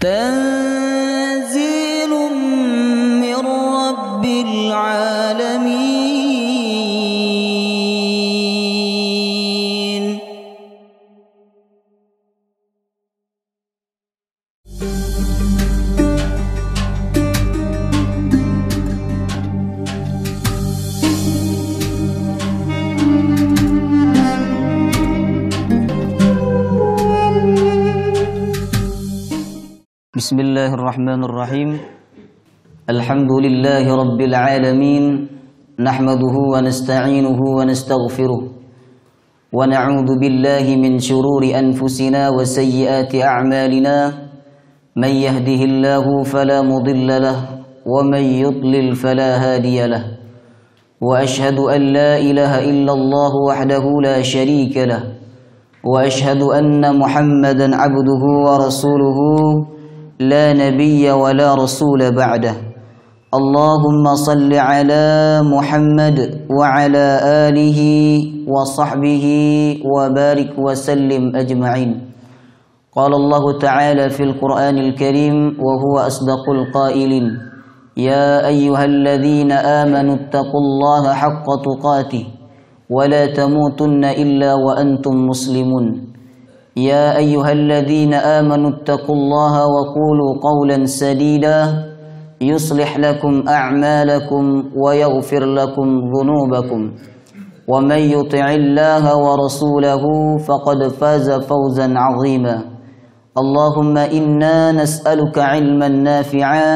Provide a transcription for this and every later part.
تنزيل من رب العالمين. Bismillahirrahmanirrahim. Alhamdulillahi rabbil alamin. Nahmaduhu wa nasta'inuhu wa nastaghfiruh. Wa na'udzu billahi min shururi anfusina wa sayyiati a'malina. Man yahdihillahu fala mudilla lahu wa man yudlil fala hadiya lahu. Wa ashhadu an la ilaha illallah wahdahu la sharika lahu. Wa ashhadu anna Muhammadan 'abduhu wa rasuluhu لا نبي ولا رسول بعده. اللهم صل على محمد وعلى آله وصحبه وبارك وسلم أجمعين. قال الله تعالى في القرآن الكريم وهو أصدق القائلين: يا أيها الذين آمنوا اتقوا الله حق تقاته ولا تموتن إلا وأنتم مسلمون. يا أيها الذين آمنوا اتقوا الله وقولوا قولا سديدا يصلح لكم أعمالكم ويغفر لكم ذنوبكم ومن يطع الله ورسوله فقد فاز فوزا عظيما. اللهم إنا نسألك علما نافعا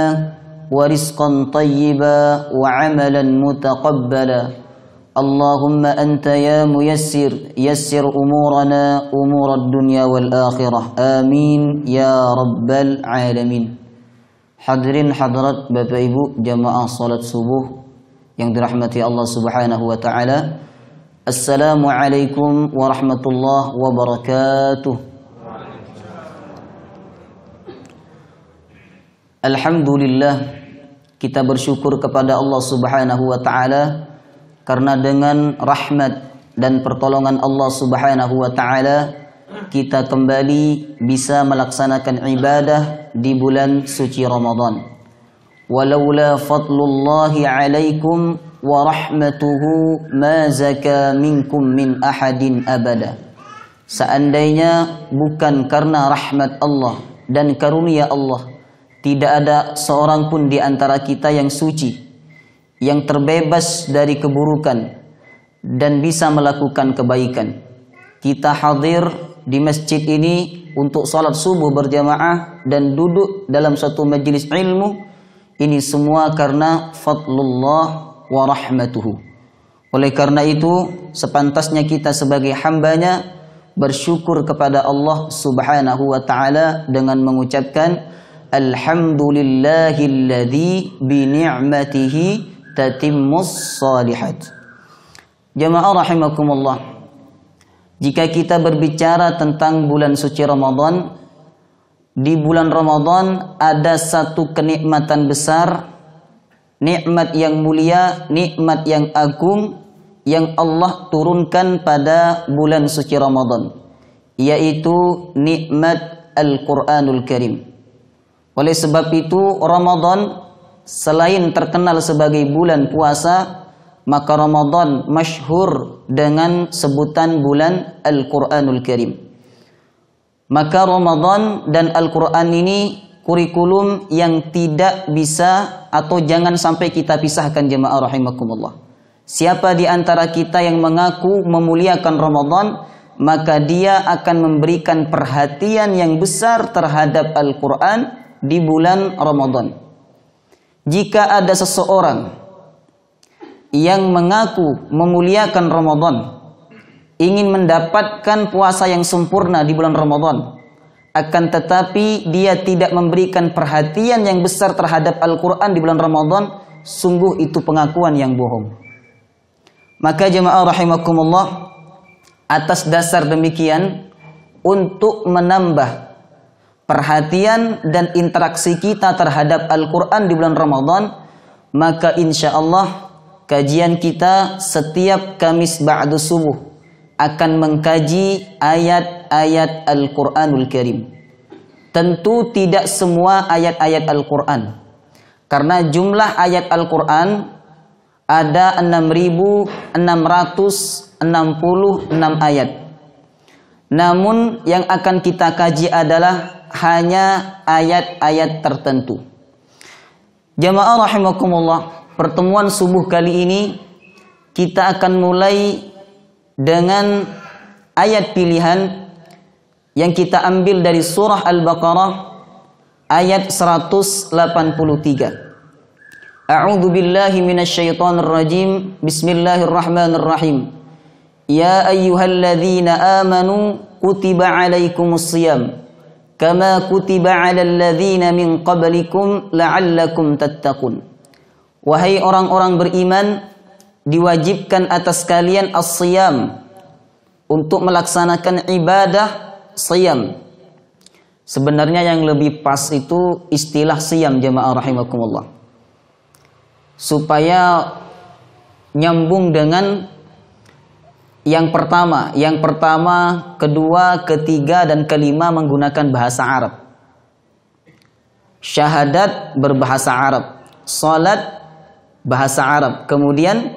ورزقا طيبا وعملا متقبلا. اللهم أنت يا ميسر يسر أمورنا أمور الدنيا والآخرة آمين يا رب العالمين. Hadirin hadirat Bapak Ibu jamaah salat subuh yang dirahmati Allah Subhanahu wa taala. Assalamualaikum warahmatullahi wabarakatuh. Alhamdulillah, kita bersyukur kepada Allah Subhanahu wa taala karena dengan rahmat dan pertolongan Allah Subhanahu wa taala kita kembali bisa melaksanakan ibadah di bulan suci Ramadan. Walaula fadlullahi alaikum wa rahmatuhu ma zaka minkum min ahadin abada. Seandainya bukan karena rahmat Allah dan karunia Allah, tidak ada seorang pun di antara kita yang suci, yang terbebas dari keburukan dan bisa melakukan kebaikan. Kita hadir di masjid ini untuk salat subuh berjamaah dan duduk dalam satu majelis ilmu. Ini semua karena fadlullah wa rahmatuhu. Oleh karena itu, sepantasnya kita sebagai hambanya bersyukur kepada Allah Subhanahu wa ta'ala dengan mengucapkan alhamdulillahilladzi bi ni'matihi tatimmus salihat. Jamaah rahimakumullah, jika kita berbicara tentang bulan suci Ramadan, di bulan Ramadan ada satu kenikmatan besar, nikmat yang mulia, nikmat yang agung yang Allah turunkan pada bulan suci Ramadan, yaitu nikmat Al-Quranul Karim. Oleh sebab itu Ramadan selain terkenal sebagai bulan puasa, maka Ramadan masyhur dengan sebutan bulan Al-Quranul Karim. Maka Ramadan dan Al-Quran ini kurikulum yang tidak bisa atau jangan sampai kita pisahkan jemaah rahimakumullah. Siapa di antara kita yang mengaku memuliakan Ramadan, maka dia akan memberikan perhatian yang besar terhadap Al-Quran di bulan Ramadan. Jika ada seseorang yang mengaku memuliakan Ramadan, ingin mendapatkan puasa yang sempurna di bulan Ramadan, akan tetapi dia tidak memberikan perhatian yang besar terhadap Al-Quran di bulan Ramadan, sungguh itu pengakuan yang bohong. Maka jemaah rahimakumullah, atas dasar demikian, untuk menambah perhatian dan interaksi kita terhadap Al-Quran di bulan Ramadan, maka insya Allah kajian kita setiap Kamis ba'da subuh akan mengkaji ayat-ayat Al-Quranul Karim. Tentu tidak semua ayat-ayat Al-Quran, karena jumlah ayat Al-Quran ada 6.666 ayat. Namun yang akan kita kaji adalah hanya ayat-ayat tertentu. Jamaah rahimakumullah, pertemuan subuh kali ini kita akan mulai dengan ayat pilihan yang kita ambil dari surah Al-Baqarah ayat 183. A'udzu billahi minasyaitonir rajim. Bismillahirrahmanirrahim. Ya ayyuhalladzina amanu kutiba alaikumusshiyam kama kutiba 'alal ladzina min qablikum la'allakum tattaqun. Wahai orang-orang beriman, diwajibkan atas kalian as-shiyam, untuk melaksanakan ibadah shiyam. Sebenarnya yang lebih pas itu istilah shiyam, jamaah rahimakumullah, supaya nyambung dengan yang pertama, kedua, ketiga, dan kelima menggunakan bahasa Arab. Syahadat berbahasa Arab, salat bahasa Arab, kemudian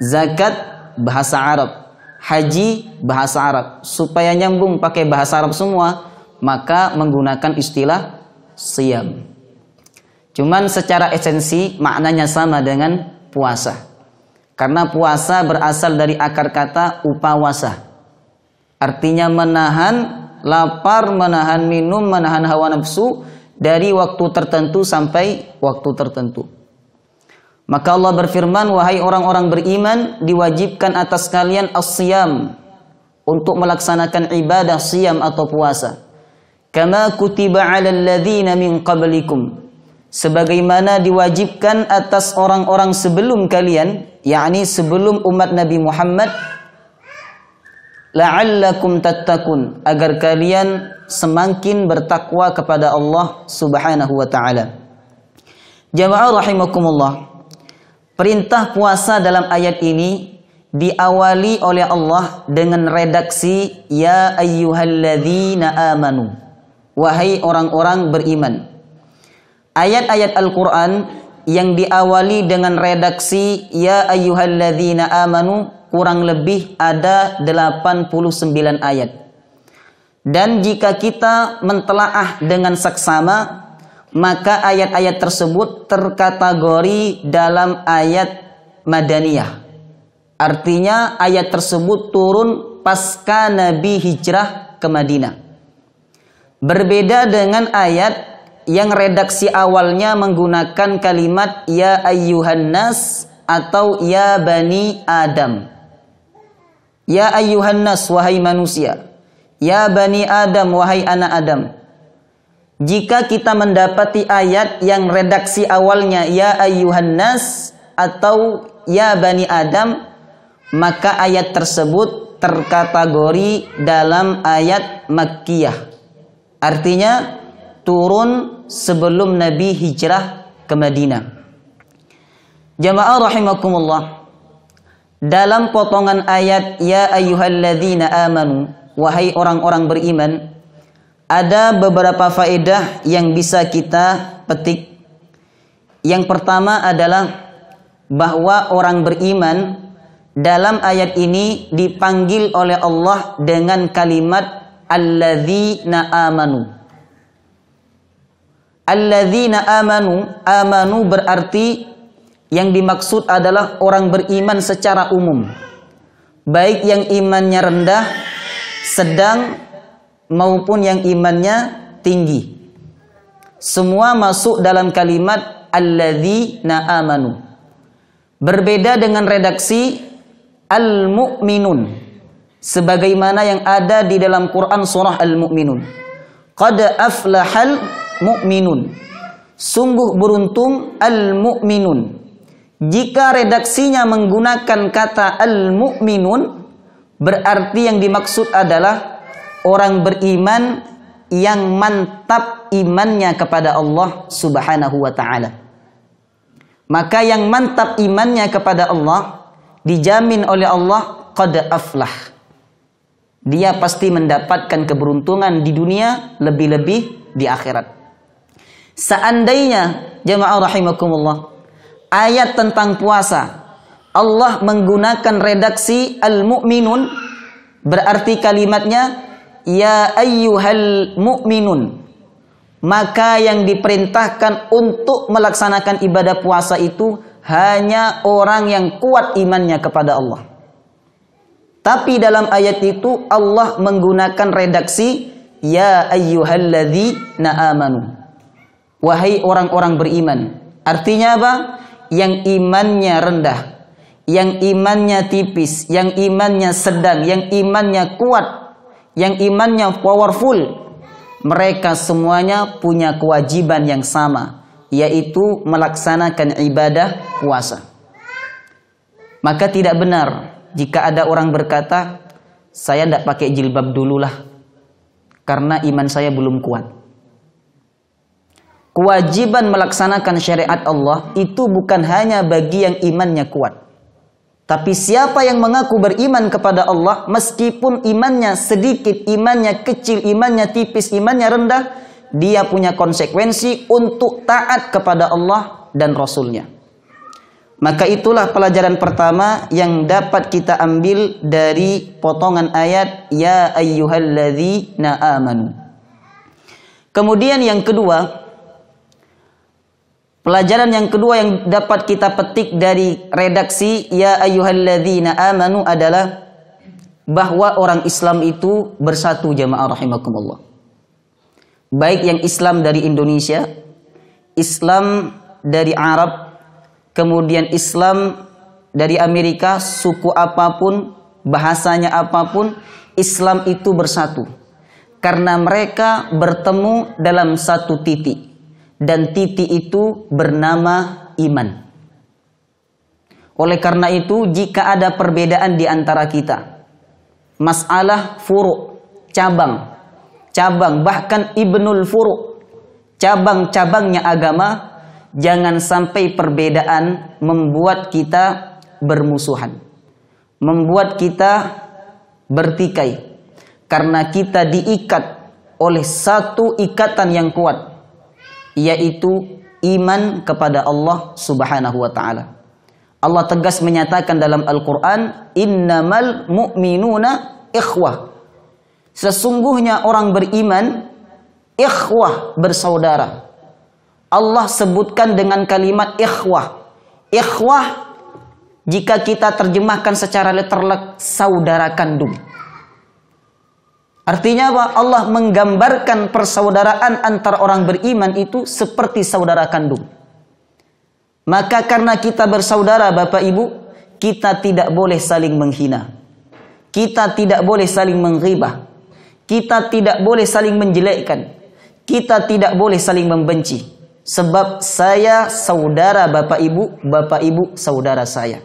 zakat bahasa Arab, haji bahasa Arab. Supaya nyambung pakai bahasa Arab semua, maka menggunakan istilah shiyam. Cuman secara esensi maknanya sama dengan puasa. Karena puasa berasal dari akar kata upawasa. Artinya menahan lapar, menahan minum, menahan hawa nafsu dari waktu tertentu sampai waktu tertentu. Maka Allah berfirman, wahai orang-orang beriman, diwajibkan atas kalian as-shiyam, untuk melaksanakan ibadah shiyam atau puasa. Kama kutiba 'alal ladzina min qablikum, sebagaimana diwajibkan atas orang-orang sebelum kalian, yakni sebelum umat Nabi Muhammad, la'allakum tattaqun, agar kalian semakin bertakwa kepada Allah Subhanahu wa taala. Jamaah rahimakumullah, perintah puasa dalam ayat ini diawali oleh Allah dengan redaksi ya ayyuhalladzina amanu, wahai orang-orang beriman. Ayat-ayat Al-Quran yang diawali dengan redaksi ya ayyuhalladzina amanu kurang lebih ada 89 ayat. Dan jika kita mentelaah dengan saksama, maka ayat-ayat tersebut terkategori dalam ayat Madaniyah. Artinya ayat tersebut turun pasca Nabi hijrah ke Madinah. Berbeda dengan ayat yang redaksi awalnya menggunakan kalimat ya ayyuhan nas atau ya bani Adam. Ya ayyuhan nas, wahai manusia. Ya bani Adam, wahai anak Adam. Jika kita mendapati ayat yang redaksi awalnya ya ayyuhan nas atau ya bani Adam, maka ayat tersebut terkategori dalam ayat Makkiyah. Artinya turun sebelum Nabi hijrah ke Madinah. Jamaah rahimakumullah, dalam potongan ayat ya ayyuhalladzina amanu, wahai orang-orang beriman, ada beberapa faedah yang bisa kita petik. Yang pertama adalah bahwa orang beriman dalam ayat ini dipanggil oleh Allah dengan kalimat alladzina amanu. Alladzina amanu, amanu berarti yang dimaksud adalah orang beriman secara umum, baik yang imannya rendah, sedang, maupun yang imannya tinggi. Semua masuk dalam kalimat alladzina amanu. Berbeda dengan redaksi al-mu'minun, sebagaimana yang ada di dalam Quran surah Al-Mu'minun. Qad aflahal mu'minun, sungguh beruntung al-mu'minun. Jika redaksinya menggunakan kata al-mu'minun, berarti yang dimaksud adalah orang beriman yang mantap imannya kepada Allah Subhanahu wa ta'ala. Maka yang mantap imannya kepada Allah dijamin oleh Allah qad aflah. Dia pasti mendapatkan keberuntungan di dunia, lebih-lebih di akhirat. Seandainya jemaah rahimakumullah, ayat tentang puasa Allah menggunakan redaksi al-mu'minun, berarti kalimatnya ya ayyuhal mu'minun, maka yang diperintahkan untuk melaksanakan ibadah puasa itu hanya orang yang kuat imannya kepada Allah. Tapi dalam ayat itu Allah menggunakan redaksi ya ayyuhalladzina amanu, wahai orang-orang beriman. Artinya apa? Yang imannya rendah, yang imannya tipis, yang imannya sedang, yang imannya kuat, yang imannya powerful, mereka semuanya punya kewajiban yang sama, yaitu melaksanakan ibadah puasa. Maka tidak benar jika ada orang berkata, saya tidak pakai jilbab dululah karena iman saya belum kuat. Kewajiban melaksanakan syariat Allah itu bukan hanya bagi yang imannya kuat. Tapi siapa yang mengaku beriman kepada Allah, meskipun imannya sedikit, imannya kecil, imannya tipis, imannya rendah, dia punya konsekuensi untuk taat kepada Allah dan Rasulnya. Maka itulah pelajaran pertama yang dapat kita ambil dari potongan ayat ya ayyuhalladzina amanu. Kemudian yang kedua, pelajaran yang kedua yang dapat kita petik dari redaksi ya ayyuhalladzina amanu adalah bahwa orang Islam itu bersatu jamaah rahimakumullah. Baik yang Islam dari Indonesia, Islam dari Arab, kemudian Islam dari Amerika, suku apapun, bahasanya apapun, Islam itu bersatu. Karena mereka bertemu dalam satu titik. Dan titik itu bernama iman. Oleh karena itu, jika ada perbedaan di antara kita, masalah furu', cabang, bahkan ibnul furu', cabang-cabangnya agama, jangan sampai perbedaan membuat kita bermusuhan, membuat kita bertikai, karena kita diikat oleh satu ikatan yang kuat, yaitu iman kepada Allah Subhanahu wa ta'ala. Allah tegas menyatakan dalam Al-Quran, innamal mu'minuna ikhwah. Sesungguhnya orang beriman ikhwah, bersaudara. Allah sebutkan dengan kalimat ikhwah. Ikhwah jika kita terjemahkan secara letterlek, saudara kandung. Artinya apa? Allah menggambarkan persaudaraan antara orang beriman itu seperti saudara kandung. Maka karena kita bersaudara Bapak Ibu, kita tidak boleh saling menghina. Kita tidak boleh saling menghibah. Kita tidak boleh saling menjelekkan. Kita tidak boleh saling membenci. Sebab saya saudara Bapak Ibu saudara saya.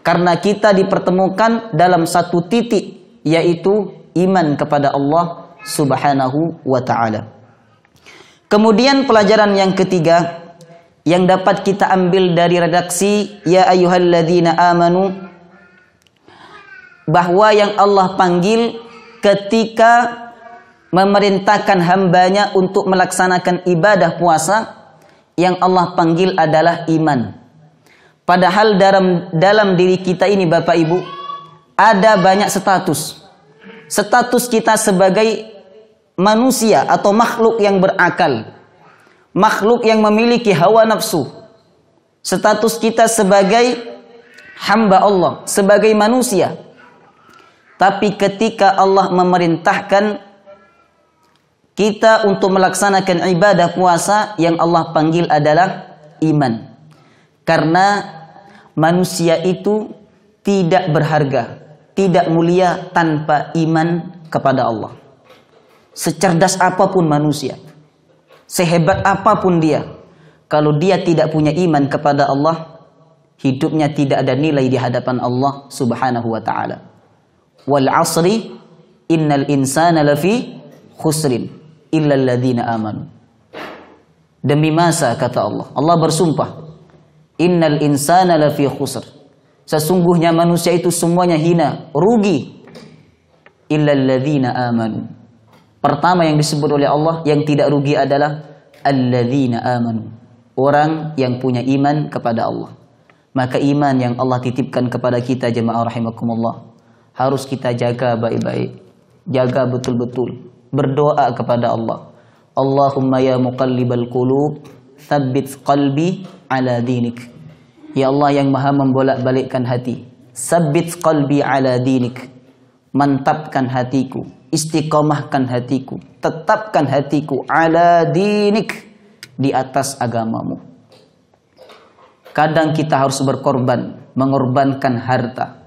Karena kita dipertemukan dalam satu titik, yaitu iman kepada Allah Subhanahu wa ta'ala. Kemudian pelajaran yang ketiga yang dapat kita ambil dari redaksi ya ayyuhalladzina amanu, bahwa yang Allah panggil ketika memerintahkan hambanya untuk melaksanakan ibadah puasa, yang Allah panggil adalah iman. Padahal dalam diri kita ini Bapak Ibu ada banyak status. Status kita sebagai manusia atau makhluk yang berakal, makhluk yang memiliki hawa nafsu. Status kita sebagai hamba Allah, sebagai manusia. Tapi ketika Allah memerintahkan kita untuk melaksanakan ibadah puasa, yang Allah panggil adalah iman. Karena manusia itu tidak berharga, tidak mulia tanpa iman kepada Allah. Secerdas apapun manusia, sehebat apapun dia, kalau dia tidak punya iman kepada Allah, hidupnya tidak ada nilai di hadapan Allah Subhanahu wa ta'ala. Wal asri innal insana lafi khusrin illal ladzina amanu. Demi masa, kata Allah, Allah bersumpah, innal insana lafi khusr, sesungguhnya manusia itu semuanya hina, rugi, illal ladzina amanu, Pertama yang disebut oleh Allah yang tidak rugi adalah alladzina amanu, orang yang punya iman kepada Allah. Maka iman yang Allah titipkan kepada kita jemaah rahimakumullah harus kita jaga baik-baik, jaga betul-betul, berdoa kepada Allah. Allahumma ya muqallibal qulub, tsabbit qalbi ala dinik. Ya Allah yang maha membolak-balikkan hati, tsabbit qalbi ala dinik. Mantapkan hatiku, istiqomahkan hatiku, tetapkan hatiku ala dinik, di atas agamamu. Kadang kita harus berkorban, mengorbankan harta,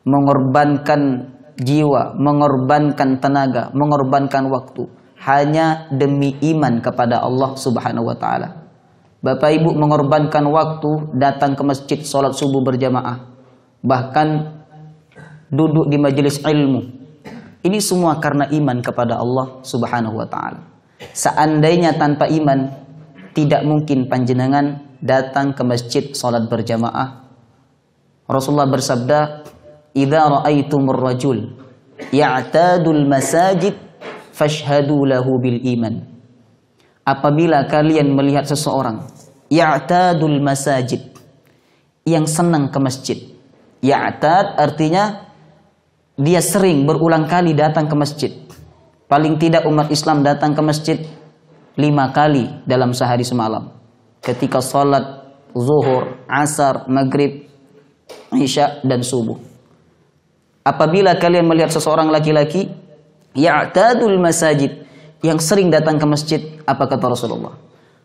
mengorbankan jiwa, mengorbankan tenaga, mengorbankan waktu, hanya demi iman kepada Allah Subhanahu wa taala. Bapak Ibu mengorbankan waktu datang ke masjid sholat subuh berjamaah, bahkan duduk di majelis ilmu. Ini semua karena iman kepada Allah Subhanahu wa taala. Seandainya tanpa iman, tidak mungkin panjenengan datang ke masjid salat berjamaah. Rasulullah bersabda, "Idza ra'aitumur rajul ya'tadul masajid fashhadu lahu bil iman." Apabila kalian melihat seseorang ya'tadul masajid, yang senang ke masjid. Ya'tad artinya dia sering berulang kali datang ke masjid. Paling tidak umat Islam datang ke masjid 5 kali dalam sehari semalam. Ketika sholat zuhur, asar, maghrib, isya, dan subuh. Apabila kalian melihat seseorang laki-laki ya'tadul masajid, yang sering datang ke masjid, apa kata Rasulullah?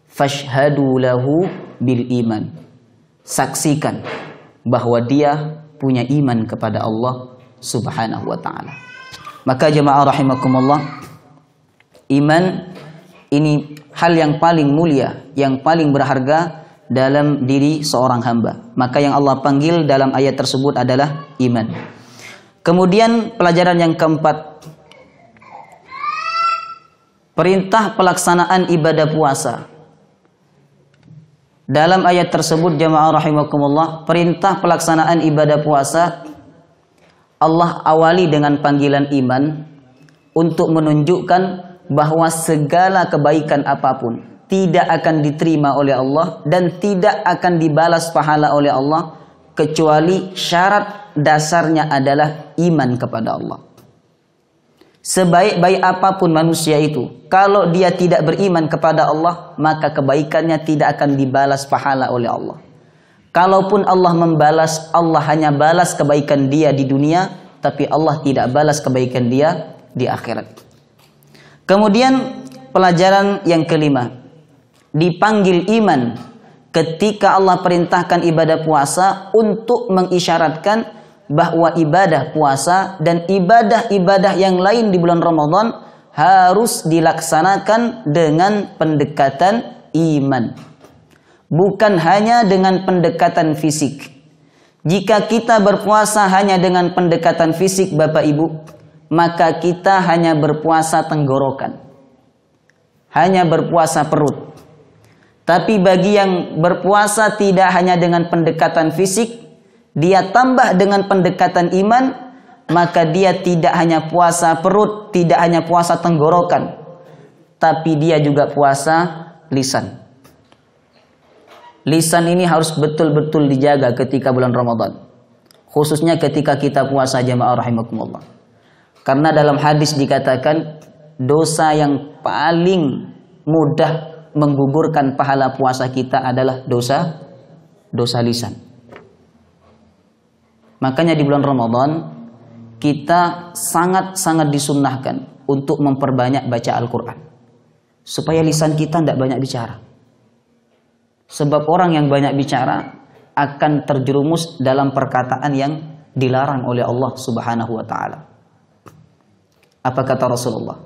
Fashhadu lahu bil iman. Saksikan bahwa dia punya iman kepada Allah Subhanahu wa ta'ala. Maka jemaah rahimakumullah, iman ini hal yang paling mulia, yang paling berharga dalam diri seorang hamba. Maka yang Allah panggil dalam ayat tersebut adalah iman. Kemudian pelajaran yang keempat, perintah pelaksanaan ibadah puasa. Dalam ayat tersebut jemaah rahimakumullah, perintah pelaksanaan ibadah puasa Allah awali dengan panggilan iman untuk menunjukkan bahwa segala kebaikan apapun tidak akan diterima oleh Allah dan tidak akan dibalas pahala oleh Allah kecuali syarat dasarnya adalah iman kepada Allah. Sebaik-baik apapun manusia itu, kalau dia tidak beriman kepada Allah, maka kebaikannya tidak akan dibalas pahala oleh Allah. Kalaupun Allah membalas, Allah hanya balas kebaikan dia di dunia, tapi Allah tidak balas kebaikan dia di akhirat. Kemudian pelajaran yang kelima, dipanggil iman ketika Allah perintahkan ibadah puasa untuk mengisyaratkan bahwa ibadah puasa dan ibadah-ibadah yang lain di bulan Ramadan harus dilaksanakan dengan pendekatan iman, bukan hanya dengan pendekatan fisik. Jika kita berpuasa hanya dengan pendekatan fisik Bapak Ibu, maka kita hanya berpuasa tenggorokan, hanya berpuasa perut. Tapi bagi yang berpuasa tidak hanya dengan pendekatan fisik, dia tambah dengan pendekatan iman, maka dia tidak hanya puasa perut, tidak hanya puasa tenggorokan, tapi dia juga puasa lisan. Lisan ini harus betul-betul dijaga ketika bulan Ramadan, khususnya ketika kita puasa jamaah rahimakumullah. Karena dalam hadis dikatakan dosa yang paling mudah menggugurkan pahala puasa kita adalah dosa lisan. Makanya di bulan Ramadan kita sangat-sangat disunnahkan untuk memperbanyak baca Al-Quran, supaya lisan kita tidak banyak bicara. Sebab orang yang banyak bicara akan terjerumus dalam perkataan yang dilarang oleh Allah Subhanahu wa ta'ala. Apa kata Rasulullah?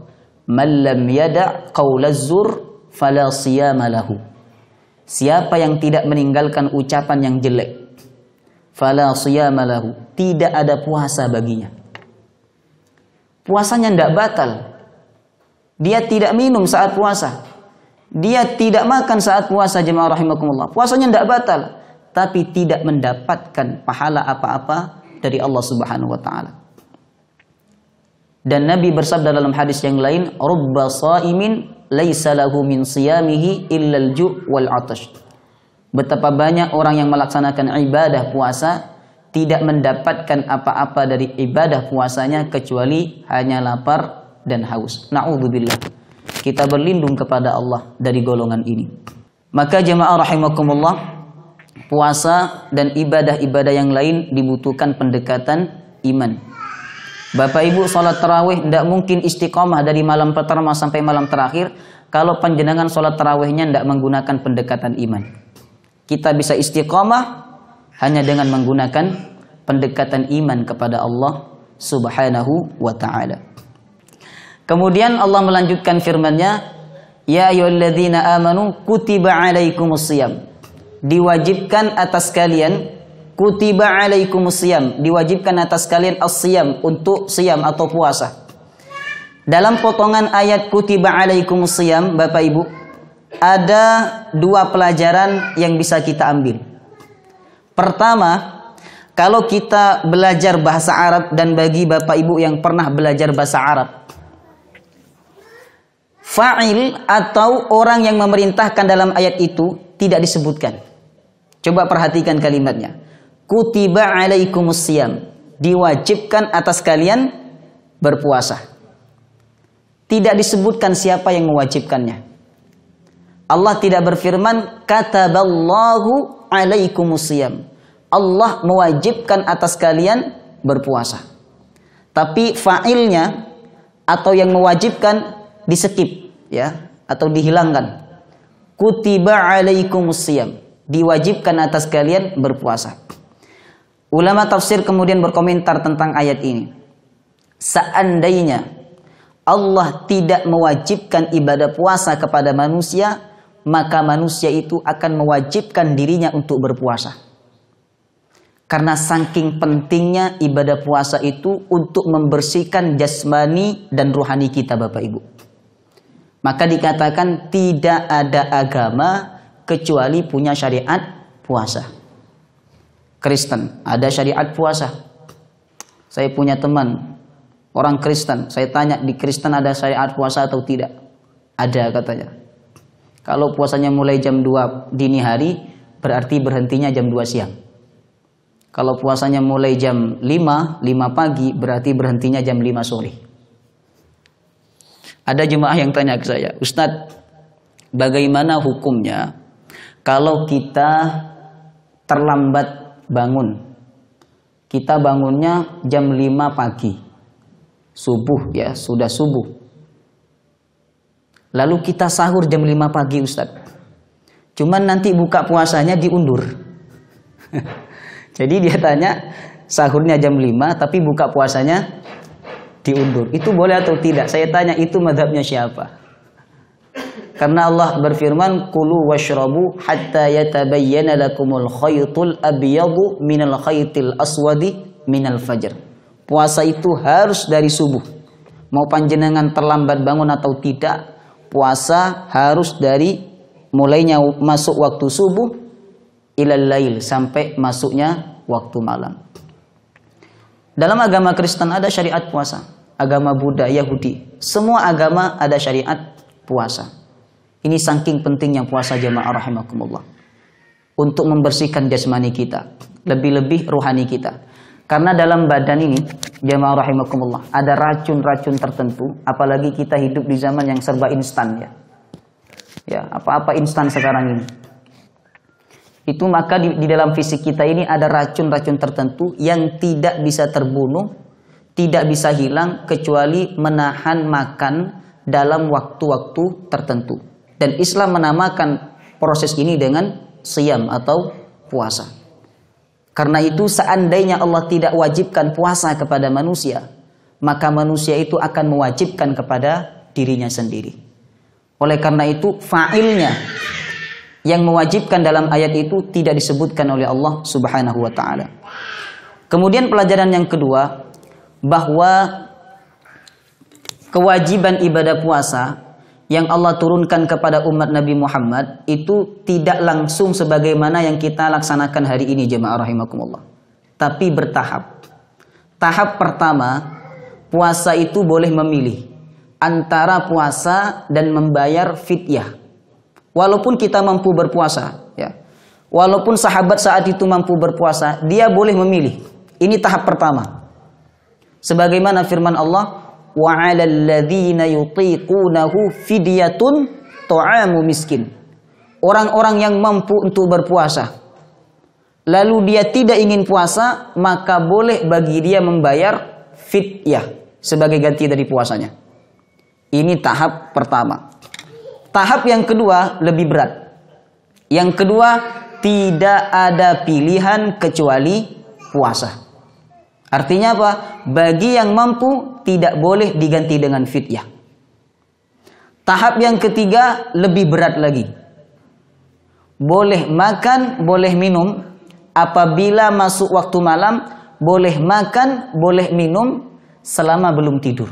Man lam yada' qaulaz zur fala siyama lahu. Siapa yang tidak meninggalkan ucapan yang jelek, fala siyama lahu, tidak ada puasa baginya. Puasanya tidak batal. Dia tidak minum saat puasa, dia tidak makan saat puasa jemaah rahimakumullah. Puasanya tidak batal, tapi tidak mendapatkan pahala apa-apa dari Allah Subhanahu wa ta'ala. Dan Nabi bersabda dalam hadis yang lain, rubba shaimin laisa lahu min siyamihi illal ju' wal 'atash. Betapa banyak orang yang melaksanakan ibadah puasa tidak mendapatkan apa-apa dari ibadah puasanya kecuali hanya lapar dan haus. Na'udzubillah. Kita berlindung kepada Allah dari golongan ini. Maka jemaah rahimakumullah, puasa dan ibadah-ibadah yang lain dibutuhkan pendekatan iman. Bapak Ibu, sholat tarawih tidak mungkin istiqomah dari malam pertama sampai malam terakhir kalau panjenengan sholat tarawihnya tidak menggunakan pendekatan iman. Kita bisa istiqomah hanya dengan menggunakan pendekatan iman kepada Allah Subhanahu wa ta'ala. Kemudian Allah melanjutkan firman-Nya, ya ayyuhalladzina amanu kutiba alaikumusiyam. Diwajibkan atas kalian, kutiba alaikumusiyam, diwajibkan atas kalian as-siyam, untuk siyam atau puasa. Dalam potongan ayat kutiba alaikumusiyam, Bapak Ibu, ada dua pelajaran yang bisa kita ambil. Pertama, kalau kita belajar bahasa Arab, dan bagi Bapak Ibu yang pernah belajar bahasa Arab, fa'il atau orang yang memerintahkan dalam ayat itu tidak disebutkan. Coba perhatikan kalimatnya. Kutiba alaikumusiyam, diwajibkan atas kalian berpuasa. Tidak disebutkan siapa yang mewajibkannya. Allah tidak berfirman kataballahu alaikumusiyam, Allah mewajibkan atas kalian berpuasa. Tapi fa'ilnya atau yang mewajibkan di-skip, ya, atau dihilangkan. Kutiba alaikumusiyam, diwajibkan atas kalian berpuasa. Ulama tafsir kemudian berkomentar tentang ayat ini. Seandainya Allah tidak mewajibkan ibadah puasa kepada manusia, maka manusia itu akan mewajibkan dirinya untuk berpuasa. Karena saking pentingnya ibadah puasa itu untuk membersihkan jasmani dan rohani kita, Bapak Ibu. Maka dikatakan tidak ada agama kecuali punya syariat puasa. Kristen ada syariat puasa. Saya punya teman orang Kristen, saya tanya di Kristen ada syariat puasa atau tidak? Ada, katanya. Kalau puasanya mulai jam 2 dini hari, berarti berhentinya jam 2 siang. Kalau puasanya mulai jam 5 pagi, berarti berhentinya jam 5 sore. Ada jemaah yang tanya ke saya, Ustadz, bagaimana hukumnya kalau kita terlambat bangun? Kita bangunnya jam 5 pagi. Subuh, ya, sudah subuh. Lalu kita sahur jam 5 pagi, Ustadz. Cuman nanti buka puasanya diundur. Jadi dia tanya, sahurnya jam 5 tapi buka puasanya diundur. Itu boleh atau tidak? Saya tanya, itu mazhabnya siapa? Karena Allah berfirman, kulu washrabu hatta yatabayyana lakumul khaytul abyadu minal khaytil aswadi minal fajr. Puasa itu harus dari subuh. Mau panjenengan terlambat bangun atau tidak, puasa harus dari mulainya masuk waktu subuh ilal lail, sampai masuknya waktu malam. Dalam agama Kristen ada syariat puasa, agama Buddha, Yahudi, semua agama ada syariat puasa. Ini saking pentingnya puasa, jemaah rahimakumullah, untuk membersihkan jasmani kita, lebih-lebih rohani kita. Karena dalam badan ini, jemaah rahimakumullah, ada racun-racun tertentu, apalagi kita hidup di zaman yang serba instan, ya. Ya, apa-apa instan sekarang ini. Itu maka di dalam fisik kita ini ada racun-racun tertentu yang tidak bisa terbunuh, tidak bisa hilang kecuali menahan makan dalam waktu-waktu tertentu. Dan Islam menamakan proses ini dengan siyam atau puasa. Karena itu seandainya Allah tidak wajibkan puasa kepada manusia, maka manusia itu akan mewajibkan kepada dirinya sendiri. Oleh karena itu fa'ilnya yang mewajibkan dalam ayat itu tidak disebutkan oleh Allah Subhanahu wa ta'ala. Kemudian pelajaran yang kedua, bahwa kewajiban ibadah puasa yang Allah turunkan kepada umat Nabi Muhammad itu tidak langsung sebagaimana yang kita laksanakan hari ini, jemaah rahimakumullah, tapi bertahap. Tahap pertama, puasa itu boleh memilih antara puasa dan membayar fidyah. Walaupun kita mampu berpuasa, ya. Walaupun sahabat saat itu mampu berpuasa, dia boleh memilih. Ini tahap pertama. Sebagaimana firman Allah, wa 'alal ladzina yutiqunahu fidyatun ta'amu miskin. Orang-orang yang mampu untuk berpuasa, lalu dia tidak ingin puasa, maka boleh bagi dia membayar fidyah sebagai ganti dari puasanya. Ini tahap pertama. Tahap yang kedua lebih berat. Yang kedua, tidak ada pilihan kecuali puasa. Artinya apa? Bagi yang mampu tidak boleh diganti dengan fidyah. Tahap yang ketiga lebih berat lagi. Boleh makan, boleh minum. Apabila masuk waktu malam, boleh makan, boleh minum selama belum tidur.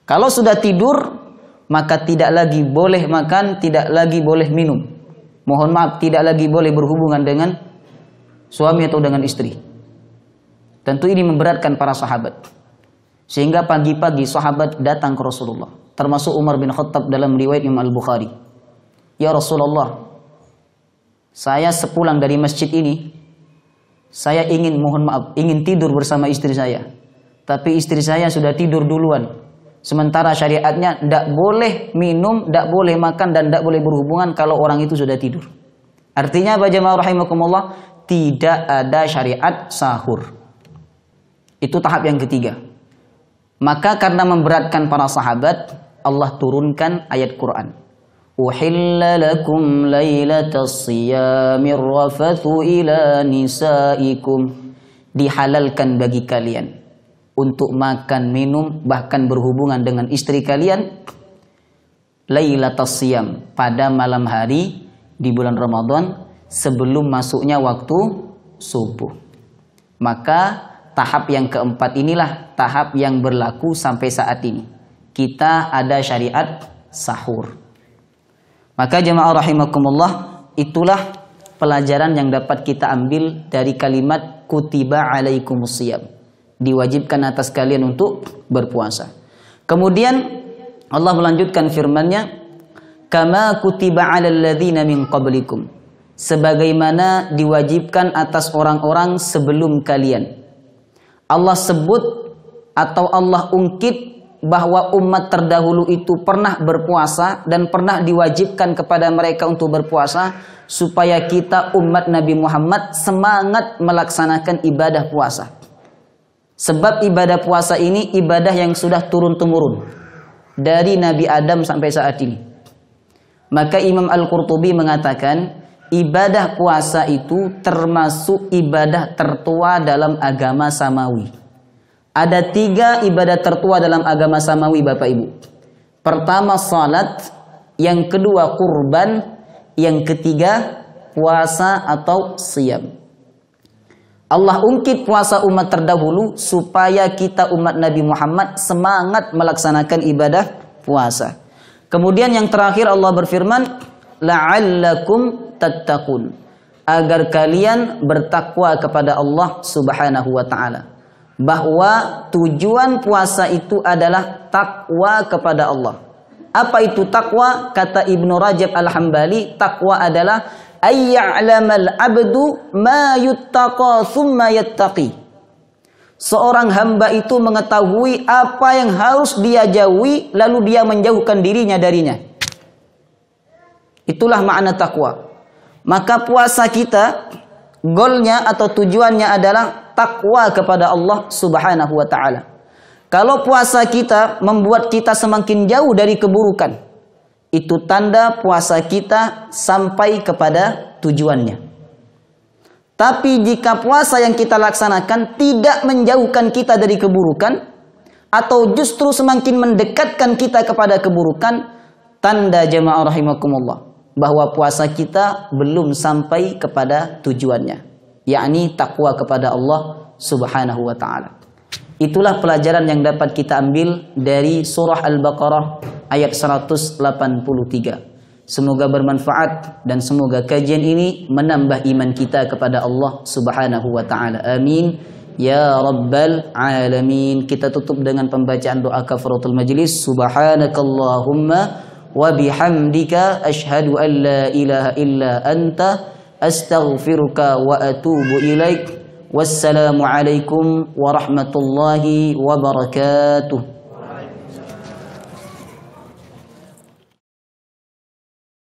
Kalau sudah tidur, maka tidak lagi boleh makan, tidak lagi boleh minum. Mohon maaf, tidak lagi boleh berhubungan dengan suami atau dengan istri. Tentu ini memberatkan para sahabat. Sehingga pagi-pagi sahabat datang ke Rasulullah. Termasuk Umar bin Khattab dalam riwayat Imam Al-Bukhari. Ya Rasulullah, saya sepulang dari masjid ini, saya ingin, mohon maaf, ingin tidur bersama istri saya. Tapi istri saya sudah tidur duluan. Sementara syariatnya tidak boleh minum, tidak boleh makan, dan tidak boleh berhubungan kalau orang itu sudah tidur. Artinya apa jemaah rahimakumullah? Tidak ada syariat sahur. Itu tahap yang ketiga. Maka karena memberatkan para sahabat, Allah turunkan ayat Quran. Uhilla lakum laylatas siyamir rafathu ila nisaikum. Dihalalkan bagi kalian untuk makan, minum, bahkan berhubungan dengan istri kalian laylatas siyam, pada malam hari di bulan Ramadan sebelum masuknya waktu subuh. Maka tahap yang keempat inilah tahap yang berlaku sampai saat ini. Kita ada syariat sahur. Maka jemaah rahimakumullah, itulah pelajaran yang dapat kita ambil dari kalimat kutiba alaikumusiyam. Diwajibkan atas kalian untuk berpuasa. Kemudian Allah melanjutkan firman-Nya, kama kutiba alal ladzina min qablikum. Sebagaimana diwajibkan atas orang-orang sebelum kalian. Allah sebut atau Allah ungkit bahwa umat terdahulu itu pernah berpuasa dan pernah diwajibkan kepada mereka untuk berpuasa supaya kita umat Nabi Muhammad semangat melaksanakan ibadah puasa. Sebab ibadah puasa ini ibadah yang sudah turun-temurun dari Nabi Adam sampai saat ini. Maka Imam Al-Qurtubi mengatakan ibadah puasa itu termasuk ibadah tertua dalam agama Samawi. Ada 3 ibadah tertua dalam agama Samawi, Bapak Ibu. Pertama salat, yang kedua kurban, yang ketiga puasa atau siyam. Allah ungkit puasa umat terdahulu supaya kita umat Nabi Muhammad semangat melaksanakan ibadah puasa. Kemudian yang terakhir Allah berfirman, la'allakum tattaqun, agar kalian bertakwa kepada Allah Subhanahu wa taala. Bahwa tujuan puasa itu adalah takwa kepada Allah. Apa itu takwa? Kata Ibnu Rajab Al-Hambali, takwa adalah ayya'lamal abdu ma yuttaqa thumma yattaqi. Seorang hamba itu mengetahui apa yang harus dia jauhi lalu dia menjauhkan dirinya darinya. Itulah makna takwa. Maka puasa kita goalnya atau tujuannya adalah takwa kepada Allah Subhanahu wa taala. Kalau puasa kita membuat kita semakin jauh dari keburukan, itu tanda puasa kita sampai kepada tujuannya. Tapi jika puasa yang kita laksanakan tidak menjauhkan kita dari keburukan atau justru semakin mendekatkan kita kepada keburukan, tanda jemaah rahimakumullah bahwa puasa kita belum sampai kepada tujuannya, yakni takwa kepada Allah Subhanahu wa taala. Itulah pelajaran yang dapat kita ambil dari surah Al-Baqarah ayat 183. Semoga bermanfaat dan semoga kajian ini menambah iman kita kepada Allah Subhanahu wa taala. Amin ya rabbal alamin. Kita tutup dengan pembacaan doa kafaratul majlis. Subhanakallahumma wa bihamdika asyhadu an la ilaha illa anta astaghfiruka wa atubu ilaik. Wassalamu alaikum warahmatullahi wabarakatuh.